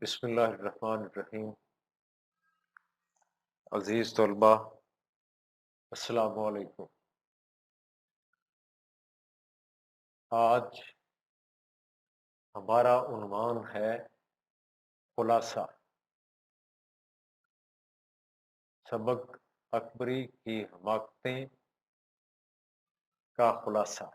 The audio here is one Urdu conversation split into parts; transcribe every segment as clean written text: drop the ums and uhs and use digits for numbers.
بسم اللہ الرحمن الرحیم۔ عزیز طلبہ، السلام علیکم۔ آج ہمارا عنوان ہے خلاصہ، سبق اکبری کی حماقتیں کا خلاصہ۔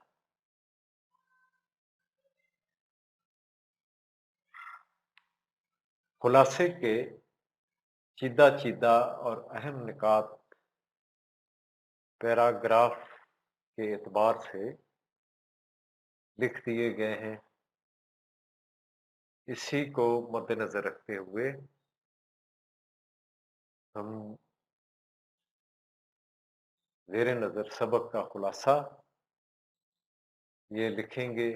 خلاصے کے چیدہ چیدہ اور اہم نکات پیراگراف کے اعتبار سے لکھ دیے گئے ہیں۔ اسی کو مد نظر رکھتے ہوئے ہم زیر نظر سبق کا خلاصہ یہ لکھیں گے۔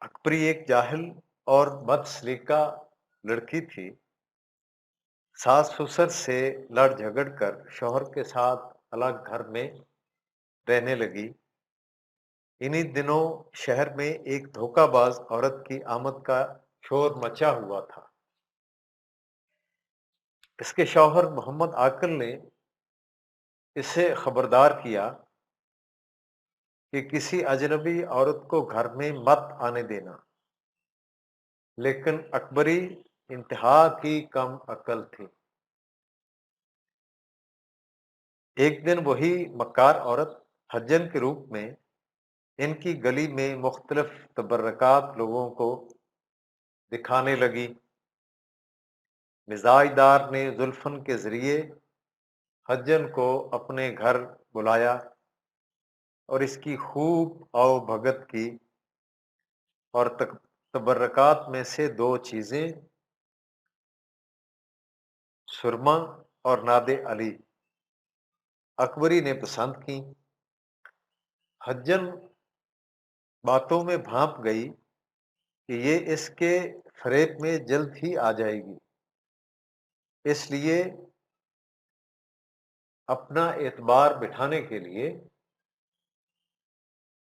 اکبری ایک جاہل اور بد سلیقہ لڑکی تھی۔ ساس سسر سے لڑ جھگڑ کر شوہر کے ساتھ الگ گھر میں رہنے لگی۔ انہی دنوں شہر میں ایک دھوکہ باز عورت کی آمد کا شور مچا ہوا تھا۔ اس کے شوہر محمد عاقل نے اسے خبردار کیا کہ کسی اجنبی عورت کو گھر میں مت آنے دینا، لیکن اکبری انتہا کی کم عقل تھی۔ ایک دن وہی مکار عورت حجن کے روپ میں ان کی گلی میں مختلف تبرکات لوگوں کو دکھانے لگی۔ مزاج دار نے زلفن کے ذریعے حجن کو اپنے گھر بلایا اور اس کی خوب آؤ بھگت کی، اور تبرکات میں سے دو چیزیں سرما اور ناد علی اکبری نے پسند کی۔ حجن باتوں میں بھانپ گئی کہ یہ اس کے فریب میں جلد ہی آ جائے گی، اس لیے اپنا اعتبار بٹھانے کے لیے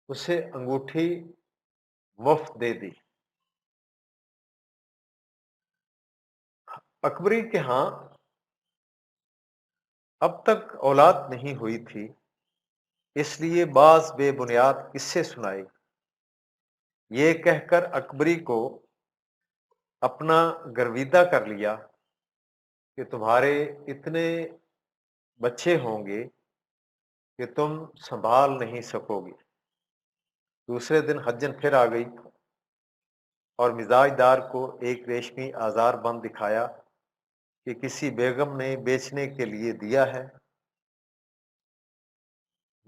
اسے انگوٹھی مفت دے دی۔ اکبری کے ہاں اب تک اولاد نہیں ہوئی تھی، اس لیے بعض بے بنیاد قصے سنائے۔ یہ کہہ کر اکبری کو اپنا گرویدہ کر لیا کہ تمہارے اتنے بچے ہوں گے کہ تم سنبھال نہیں سکو گی۔ دوسرے دن حجن پھر آ گئی اور مزاج دار کو ایک ریشمی آزار بند دکھایا کہ کسی بیگم نے بیچنے کے لیے دیا ہے۔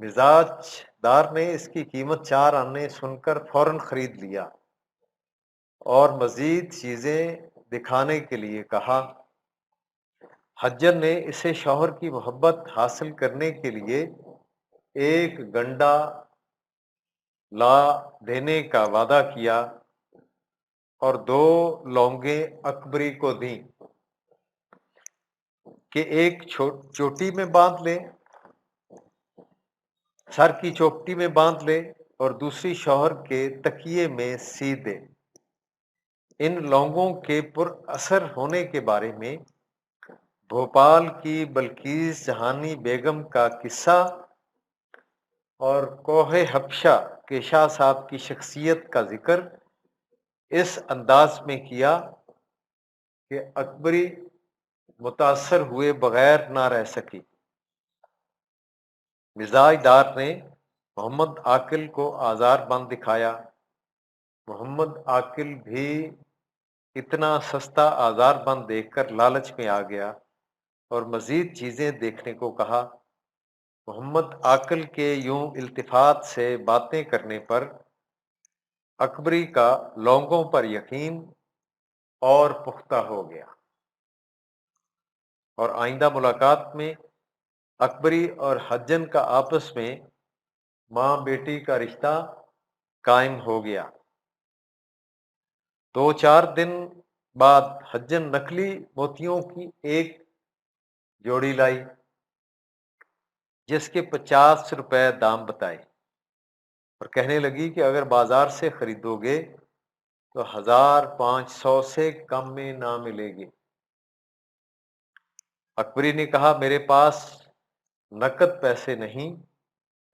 مزاج دار نے اس کی قیمت 4 آنے سن کر فوراً خرید لیا اور مزید چیزیں دکھانے کے لیے کہا۔ حجن نے اسے شوہر کی محبت حاصل کرنے کے لیے ایک گنڈا لا دینے کا وعدہ کیا اور 2 لونگیں اکبری کو دیں کہ ایک چوٹی میں باندھ لے، سر کی چوپٹی میں باندھ لے، اور دوسری شوہر کے تکیے میں سی دے۔ ان لونگوں کے پر اثر ہونے کے بارے میں بھوپال کی بلقیس جہانی بیگم کا قصہ اور کوہ حبشہ کے شاہ صاحب کی شخصیت کا ذکر اس انداز میں کیا کہ اکبری متاثر ہوئے بغیر نہ رہ سکی۔ مزاج دار نے محمد عاقل کو آزار بند دکھایا۔ محمد عاقل بھی اتنا سستا آزار بند دیکھ کر لالچ میں آ گیا اور مزید چیزیں دیکھنے کو کہا۔ محمد عاقل کے یوں التفات سے باتیں کرنے پر اکبری کا لونگوں پر یقین اور پختہ ہو گیا، اور آئندہ ملاقات میں اکبری اور حجن کا آپس میں ماں بیٹی کا رشتہ قائم ہو گیا۔ 2-4 دن بعد حجن نقلی موتیوں کی ایک جوڑی لائی جس کے 50 روپے دام بتائے۔ اور کہنے لگی کہ اگر بازار سے خریدو گے تو 1500 سے کم میں نہ ملے گی۔ اکبری نے کہا میرے پاس نقد پیسے نہیں،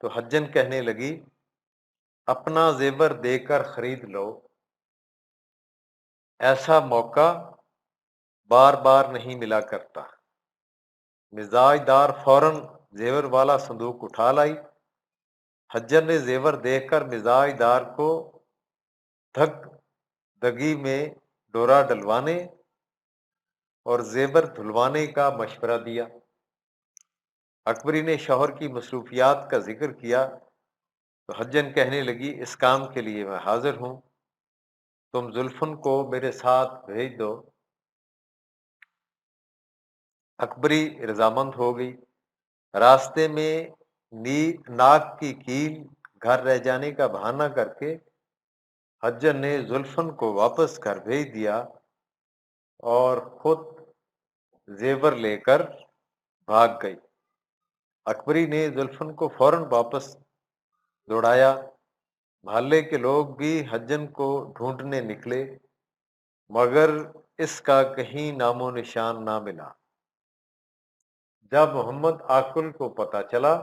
تو حجن کہنے لگی اپنا زیور دے کر خرید لو، ایسا موقع بار بار نہیں ملا کرتا۔ مزاج دار فوراً زیور والا صندوق اٹھا لائی۔ حجن نے زیور دیکھ کر مزاج دار کو دھک دگی میں ڈورا ڈلوانے اور زیور دھلوانے کا مشورہ دیا۔ اکبری نے شوہر کی مصروفیات کا ذکر کیا تو حجن کہنے لگی اس کام کے لیے میں حاضر ہوں، تم زلفن کو میرے ساتھ بھیج دو۔ اکبری رضامند ہو گئی۔ راستے میں ناک کی کیل گھر رہ جانے کا بہانہ کر کے حجن نے زلفن کو واپس گھر بھیج دیا اور خود زیور لے کر بھاگ گئی۔ اکبری نے زلفن کو فوراً واپس دوڑایا۔ محلے کے لوگ بھی حجن کو ڈھونڈنے نکلے مگر اس کا کہیں نام و نشان نہ ملا۔ جب محمد عاقل کو پتہ چلا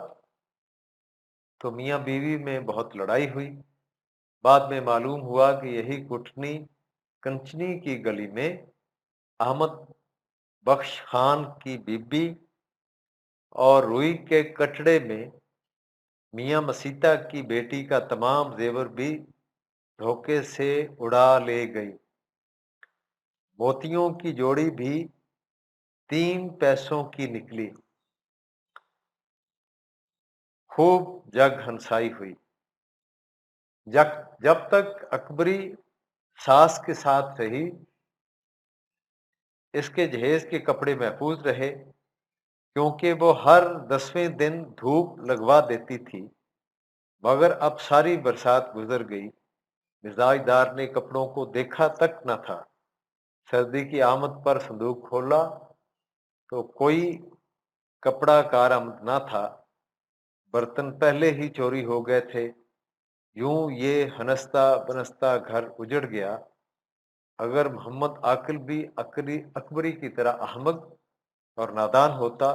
تو میاں بیوی میں بہت لڑائی ہوئی۔ بعد میں معلوم ہوا کہ یہی کٹنی کنچنی کی گلی میں احمد بخش خان کی بی بی اور روئی کے کٹڑے میں میاں مسیطہ کی بیٹی کا تمام زیور بھی دھوکے سے اڑا لے گئی۔ موتیوں کی جوڑی بھی 3 پیسوں کی نکلی۔ خوب جگ ہنسائی ہوئی۔ جب تک اکبری ساس کے ساتھ رہی اس کے جہیز کے کپڑے محفوظ رہے، کیونکہ وہ ہر 10ویں دن دھوپ لگوا دیتی تھی، مگر اب ساری برسات گزر گئی، مزاج دار نے کپڑوں کو دیکھا تک نہ تھا۔ سردی کی آمد پر صندوق کھولا تو کوئی کپڑا کارآمد نہ تھا، برتن پہلے ہی چوری ہو گئے تھے۔ یوں یہ ہنستا بنستا گھر اجڑ گیا۔ اگر محمد عاقل بھی اکبری کی طرح احمق اور نادان ہوتا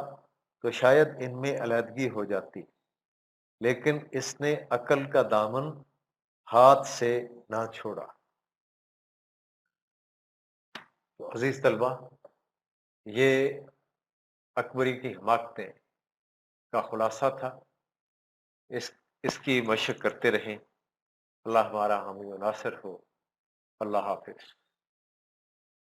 تو شاید ان میں علیحدگی ہو جاتی، لیکن اس نے عقل کا دامن ہاتھ سے نہ چھوڑا۔ تو عزیز طلبہ، یہ اکبری کی حماقتیں کا خلاصہ تھا۔ اس کی مشق کرتے رہیں۔ اللہ ہمارا حامی و ناصر ہو۔ اللہ حافظ۔